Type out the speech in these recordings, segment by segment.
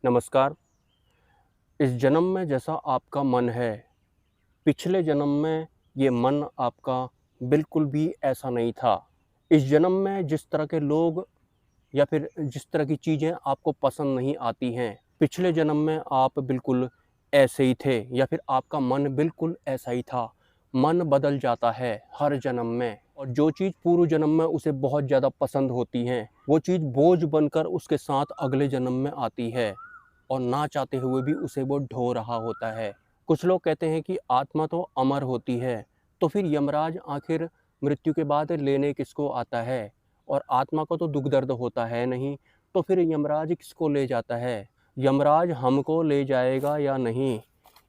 नमस्कार। इस जन्म में जैसा आपका मन है, पिछले जन्म में ये मन आपका बिल्कुल भी ऐसा नहीं था। इस जन्म में जिस तरह के लोग या फिर जिस तरह की चीज़ें आपको पसंद नहीं आती हैं, पिछले जन्म में आप बिल्कुल ऐसे ही थे या फिर आपका मन बिल्कुल ऐसा ही था। मन बदल जाता है हर जन्म में और जो चीज़ पूर्व जन्म में उसे बहुत ज़्यादा पसंद होती हैं, वो चीज़ बोझ बनकर उसके साथ अगले जन्म में आती है और ना चाहते हुए भी उसे वो ढो रहा होता है। कुछ लोग कहते हैं कि आत्मा तो अमर होती है, तो फिर यमराज आखिर मृत्यु के बाद लेने किसको आता है? और आत्मा को तो दुख दर्द होता है नहीं, तो फिर यमराज किसको ले जाता है? यमराज हमको ले जाएगा या नहीं,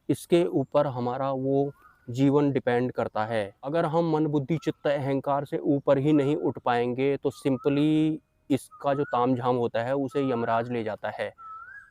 इसके ऊपर हमारा वो जीवन डिपेंड करता है। अगर हम मन बुद्धि चित्त अहंकार से ऊपर ही नहीं उठ पाएंगे तो सिंपली इसका जो तामझाम होता है उसे यमराज ले जाता है।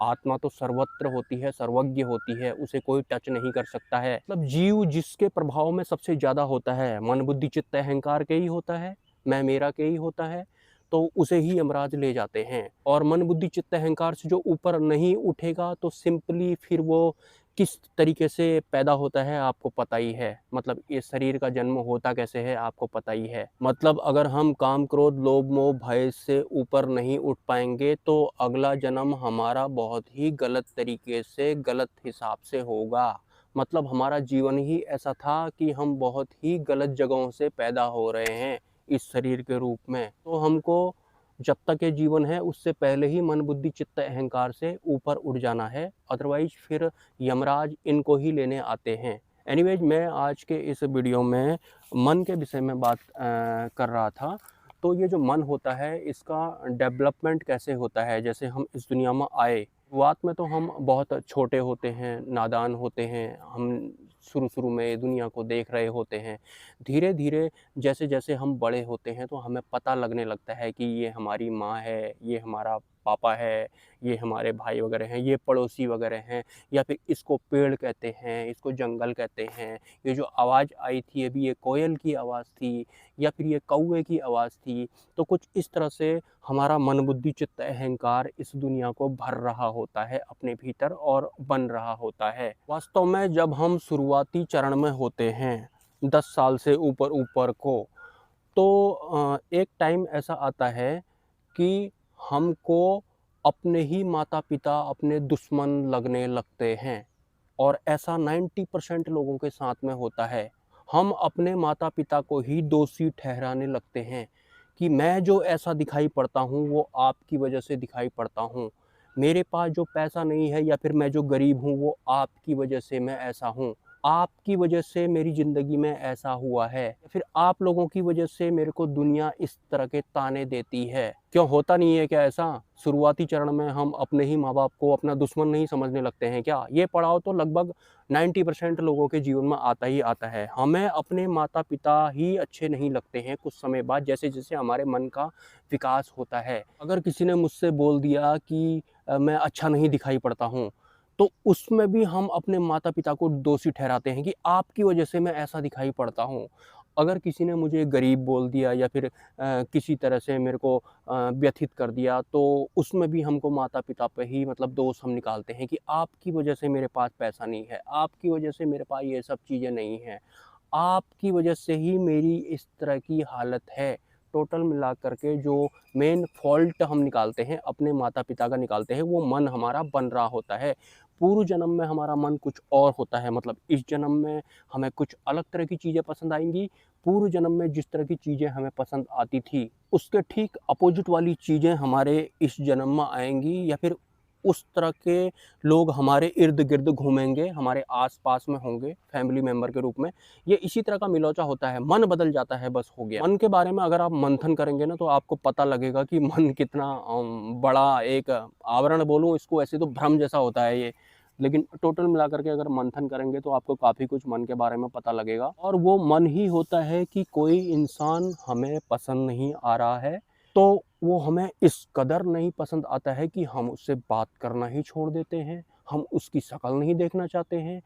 आत्मा तो सर्वत्र होती है, सर्वज्ञ होती है, उसे कोई टच नहीं कर सकता है। मतलब जीव जिसके प्रभाव में सबसे ज़्यादा होता है, मन बुद्धि चित्त अहंकार के ही होता है, मैं मेरा के ही होता है, तो उसे ही यमराज ले जाते हैं। और मन बुद्धि चित्त अहंकार से जो ऊपर नहीं उठेगा तो सिंपली फिर वो किस तरीके से पैदा होता है आपको पता ही है। मतलब इस शरीर का जन्म होता कैसे है आपको पता ही है। मतलब अगर हम काम क्रोध लोभ मोह भय से ऊपर नहीं उठ पाएंगे तो अगला जन्म हमारा बहुत ही गलत तरीके से गलत हिसाब से होगा। मतलब हमारा जीवन ही ऐसा था कि हम बहुत ही गलत जगहों से पैदा हो रहे हैं इस शरीर के रूप में। तो हमको जब तक ये जीवन है उससे पहले ही मन बुद्धि चित्त अहंकार से ऊपर उठ जाना है, अदरवाइज फिर यमराज इनको ही लेने आते हैं। एनीवेज मैं आज के इस वीडियो में मन के विषय में बात कर रहा था। तो ये जो मन होता है इसका डेवलपमेंट कैसे होता है। जैसे हम इस दुनिया में आए, शुरुआत में तो हम बहुत छोटे होते हैं, नादान होते हैं, हम शुरू में दुनिया को देख रहे होते हैं। धीरे धीरे जैसे जैसे हम बड़े होते हैं तो हमें पता लगने लगता है कि ये हमारी माँ है, ये हमारा पापा है, ये हमारे भाई वगैरह हैं, ये पड़ोसी वगैरह हैं, या फिर इसको पेड़ कहते हैं, इसको जंगल कहते हैं। ये जो आवाज़ आई थी अभी ये कोयल की आवाज़ थी या फिर ये कौवे की आवाज़ थी। तो कुछ इस तरह से हमारा मन बुद्धि चित्त अहंकार इस दुनिया को भर रहा होता है अपने भीतर और बन रहा होता है। वास्तव में जब हम शुरुआती चरण में होते हैं 10 साल से ऊपर ऊपर को, तो एक टाइम ऐसा आता है कि हमको अपने ही माता पिता अपने दुश्मन लगने लगते हैं और ऐसा 90% लोगों के साथ में होता है। हम अपने माता पिता को ही दोषी ठहराने लगते हैं कि मैं जो ऐसा दिखाई पड़ता हूँ वो आपकी वजह से दिखाई पड़ता हूँ। मेरे पास जो पैसा नहीं है या फिर मैं जो गरीब हूँ वो आपकी वजह से मैं ऐसा हूँ। आपकी वजह से मेरी ज़िंदगी में ऐसा हुआ है, फिर आप लोगों की वजह से मेरे को दुनिया इस तरह के ताने देती है। क्यों होता नहीं है क्या ऐसा? शुरुआती चरण में हम अपने ही माँ-बाप को अपना दुश्मन नहीं समझने लगते हैं क्या? ये पड़ाव तो लगभग 90% लोगों के जीवन में आता ही आता है। हमें अपने माता-पिता ही अच्छे नहीं लगते हैं कुछ समय बाद, जैसे-जैसे हमारे मन का विकास होता है। अगर किसी ने मुझसे बोल दिया कि मैं अच्छा नहीं दिखाई पड़ता हूँ, तो उसमें भी हम अपने माता-पिता को दोषी ठहराते हैं कि आपकी वजह से मैं ऐसा दिखाई पड़ता हूँ। अगर किसी ने मुझे गरीब बोल दिया या फिर किसी तरह से मेरे को व्यथित कर दिया, तो उसमें भी हमको माता-पिता पे ही मतलब दोष हम निकालते हैं कि आपकी वजह से मेरे पास पैसा नहीं है, आपकी वजह से मेरे पास ये सब चीज़ें नहीं हैं, आपकी वजह से ही मेरी इस तरह की हालत है। टोटल मिला कर के जो मेन फ़ॉल्ट हम निकालते हैं, अपने माता-पिता का निकालते हैं, वो मन हमारा बन रहा होता है। पूर्व जन्म में हमारा मन कुछ और होता है, मतलब इस जन्म में हमें कुछ अलग तरह की चीज़ें पसंद आएँगी। पूर्व जन्म में जिस तरह की चीज़ें हमें पसंद आती थी, उसके ठीक अपोज़िट वाली चीज़ें हमारे इस जन्म में आएँगी या फिर उस तरह के लोग हमारे इर्द-गिर्द घूमेंगे, हमारे आस-पास में होंगे, फैमिली मेंबर के रूप में। ये इसी तरह का मिलौचा होता है, मन बदल जाता है, बस हो गया। मन के बारे में अगर आप मंथन करेंगे ना तो आपको पता लगेगा कि मन कितना बड़ा एक आवरण बोलूँ इसको, ऐसे तो भ्रम जैसा होता है ये। लेकिन टोटल मिलाकर के अगर मंथन करेंगे तो आपको काफ़ी कुछ मन के बारे में पता लगेगा और वो मन ही होता है कि कोई इंसान हमें पसंद नहीं आ रहा है, तो वो हमें इस कदर नहीं पसंद आता है कि हम उससे बात करना ही छोड़ देते हैं, हम उसकी शक्ल नहीं देखना चाहते हैं।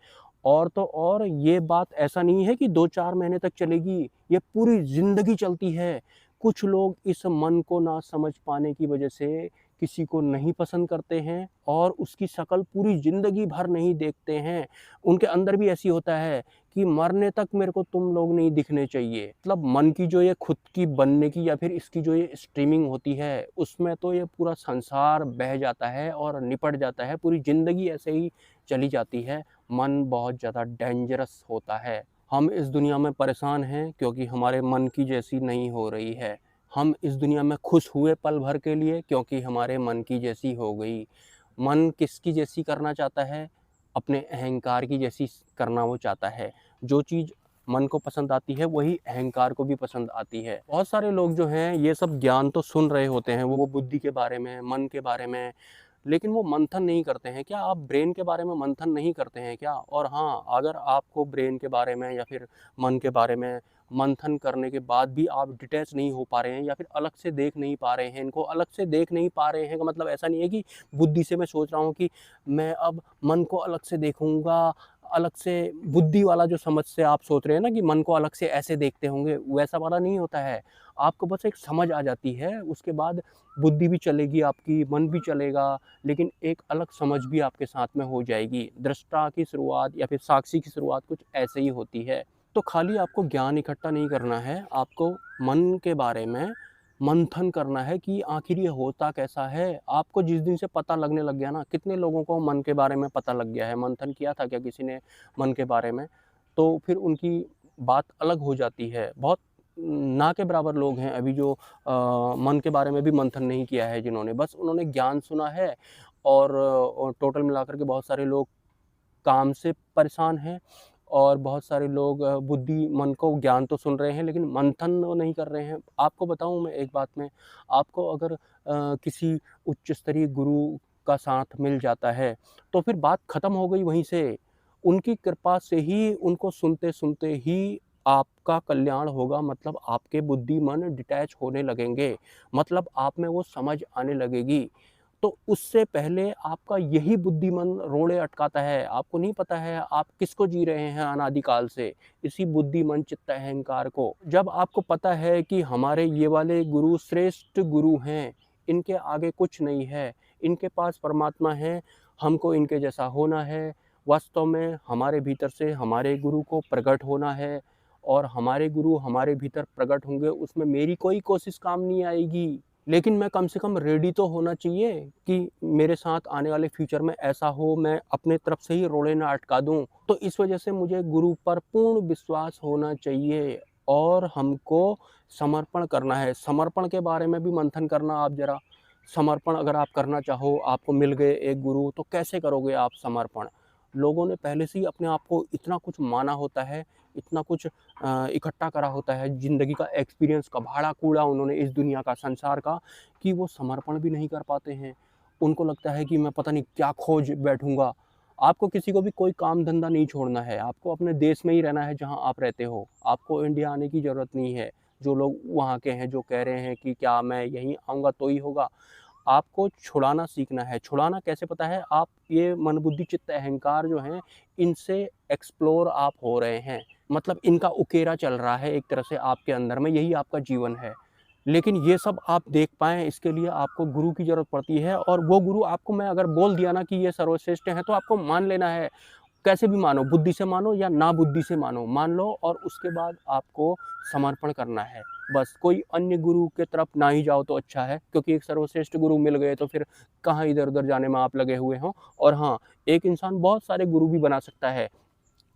और तो और ये बात ऐसा नहीं है कि 2-4 महीने तक चलेगी, ये पूरी ज़िंदगी चलती है। कुछ लोग इस मन को ना समझ पाने की वजह से किसी को नहीं पसंद करते हैं और उसकी शक्ल पूरी ज़िंदगी भर नहीं देखते हैं। उनके अंदर भी ऐसी होता है कि मरने तक मेरे को तुम लोग नहीं दिखने चाहिए। मतलब मन की जो ये खुद की बनने की या फिर इसकी जो ये स्ट्रीमिंग होती है, उसमें तो ये पूरा संसार बह जाता है और निपट जाता है, पूरी ज़िंदगी ऐसे ही चली जाती है। मन बहुत ज़्यादा डेंजरस होता है। हम इस दुनिया में परेशान हैं क्योंकि हमारे मन की जैसी नहीं हो रही है। हम इस दुनिया में खुश हुए पल भर के लिए क्योंकि हमारे मन की जैसी हो गई। मन किसकी जैसी करना चाहता है? अपने अहंकार की जैसी करना वो चाहता है। जो चीज़ मन को पसंद आती है वही अहंकार को भी पसंद आती है। बहुत सारे लोग जो हैं ये सब ज्ञान तो सुन रहे होते हैं, वो बुद्धि के बारे में, मन के बारे में, लेकिन वो मंथन नहीं करते हैं। क्या आप ब्रेन के बारे में मंथन नहीं करते हैं क्या? और हाँ, अगर आपको ब्रेन के बारे में या फिर मन के बारे में मंथन करने के बाद भी आप डिटैच नहीं हो पा रहे हैं या फिर अलग से देख नहीं पा रहे हैं, इनको अलग से देख नहीं पा रहे हैं का मतलब ऐसा नहीं है कि बुद्धि से मैं सोच रहा हूँ कि मैं अब मन को अलग से देखूँगा, अलग से बुद्धि वाला जो समझ से आप सोच रहे हैं ना कि मन को अलग से ऐसे देखते होंगे, वैसा वाला नहीं होता है। आपको बस एक समझ आ जाती है, उसके बाद बुद्धि भी चलेगी आपकी, मन भी चलेगा, लेकिन एक अलग समझ भी आपके साथ में हो जाएगी। दृष्टा की शुरुआत या फिर साक्षी की शुरुआत कुछ ऐसे ही होती है। तो खाली आपको ज्ञान इकट्ठा नहीं करना है, आपको मन के बारे में मंथन करना है कि आखिर ये होता कैसा है। आपको जिस दिन से पता लगने लग गया ना, कितने लोगों को मन के बारे में पता लग गया है, मंथन किया था क्या किसी ने मन के बारे में, तो फिर उनकी बात अलग हो जाती है। बहुत ना के बराबर लोग हैं अभी जो मन के बारे में भी मंथन नहीं किया है जिन्होंने, बस उन्होंने ज्ञान सुना है और टोटल मिलाकर के बहुत सारे लोग काम से परेशान हैं और बहुत सारे लोग बुद्धि मन को ज्ञान तो सुन रहे हैं लेकिन मंथन वो नहीं कर रहे हैं। आपको बताऊँ मैं एक बात में, आपको अगर किसी उच्च स्तरीय गुरु का साथ मिल जाता है, तो फिर बात ख़त्म हो गई वहीं से। उनकी कृपा से ही उनको सुनते-सुनते ही आपका कल्याण होगा, मतलब आपके बुद्धि मन डिटैच होने लगेंगे, मतलब आप में वो समझ आने लगेगी। तो उससे पहले आपका यही बुद्धिमान रोड़े अटकाता है। आपको नहीं पता है आप किसको जी रहे हैं अनादिकाल से, इसी बुद्धिमान चित्त अहंकार को। जब आपको पता है कि हमारे ये वाले गुरु श्रेष्ठ गुरु हैं, इनके आगे कुछ नहीं है, इनके पास परमात्मा है, हमको इनके जैसा होना है। वास्तव में हमारे भीतर से हमारे गुरु को प्रकट होना है और हमारे गुरु हमारे भीतर प्रकट होंगे, उसमें मेरी कोई कोशिश काम नहीं आएगी। लेकिन मैं कम से कम रेडी तो होना चाहिए कि मेरे साथ आने वाले फ्यूचर में ऐसा हो, मैं अपने तरफ से ही रोड़े ना अटका दूँ। तो इस वजह से मुझे गुरु पर पूर्ण विश्वास होना चाहिए और हमको समर्पण करना है। समर्पण के बारे में भी मंथन करना आप ज़रा। समर्पण अगर आप करना चाहो, आपको मिल गए एक गुरु, तो कैसे करोगे आप समर्पण? लोगों ने पहले से ही अपने आप को इतना कुछ माना होता है, इतना कुछ इकट्ठा करा होता है, ज़िंदगी का एक्सपीरियंस का भाड़ा-कूड़ा उन्होंने इस दुनिया का, संसार का, कि वो समर्पण भी नहीं कर पाते हैं। उनको लगता है कि मैं पता नहीं क्या खोज बैठूँगा। आपको किसी को भी कोई काम-धंधा नहीं छोड़ना है, आपको अपने देश में ही रहना है जहाँ आप रहते हो। आपको इंडिया आने की ज़रूरत नहीं है। जो लोग वहाँ के हैं, जो कह रहे हैं कि क्या मैं यहीं आऊँगा तो ही होगा, आपको छुड़ाना सीखना है। छुड़ाना कैसे पता है? आप ये मन, बुद्धि, चित्त, अहंकार जो हैं, इनसे एक्सप्लोर आप हो रहे हैं। मतलब इनका उकेरा चल रहा है एक तरह से आपके अंदर में, यही आपका जीवन है। लेकिन ये सब आप देख पाएँ, इसके लिए आपको गुरु की ज़रूरत पड़ती है और वो गुरु आपको, मैं अगर बोल दिया ना कि ये सर्वश्रेष्ठ हैं, तो आपको मान लेना है। कैसे भी मानो, बुद्धि से मानो या ना बुद्धि से मानो, मान लो और उसके बाद आपको समर्पण करना है। बस कोई अन्य गुरु के तरफ ना ही जाओ तो अच्छा है, क्योंकि एक सर्वश्रेष्ठ गुरु मिल गए तो फिर कहाँ इधर-उधर जाने में आप लगे हुए हो। और हाँ, एक इंसान बहुत सारे गुरु भी बना सकता है,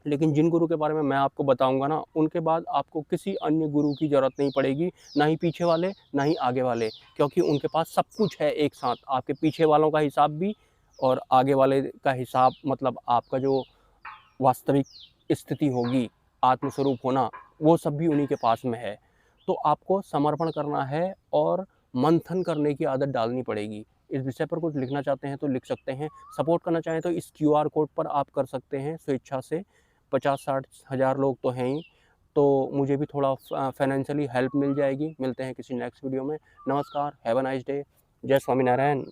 लेकिन जिन गुरु के बारे में मैं आपको बताऊँगा ना, उनके बाद आपको किसी अन्य गुरु की ज़रूरत नहीं पड़ेगी, ना ही पीछे वाले, ना ही आगे वाले, क्योंकि उनके पास सब कुछ है एक साथ। आपके पीछे वालों का हिसाब भी और आगे वाले का हिसाब, मतलब आपका जो वास्तविक स्थिति होगी, आत्मस्वरूप होना, वो सब भी उन्हीं के पास में है। तो आपको समर्पण करना है और मंथन करने की आदत डालनी पड़ेगी। इस विषय पर कुछ लिखना चाहते हैं तो लिख सकते हैं, सपोर्ट करना चाहें तो इस क्यूआर कोड पर आप कर सकते हैं स्वेच्छा से। 50-60 हज़ार लोग तो हैं ही, तो मुझे भी थोड़ा फाइनेंशियली हेल्प मिल जाएगी। मिलते हैं किसी नेक्स्ट वीडियो में। नमस्कार, हैव अ नाइस डे। जय स्वामीनारायण।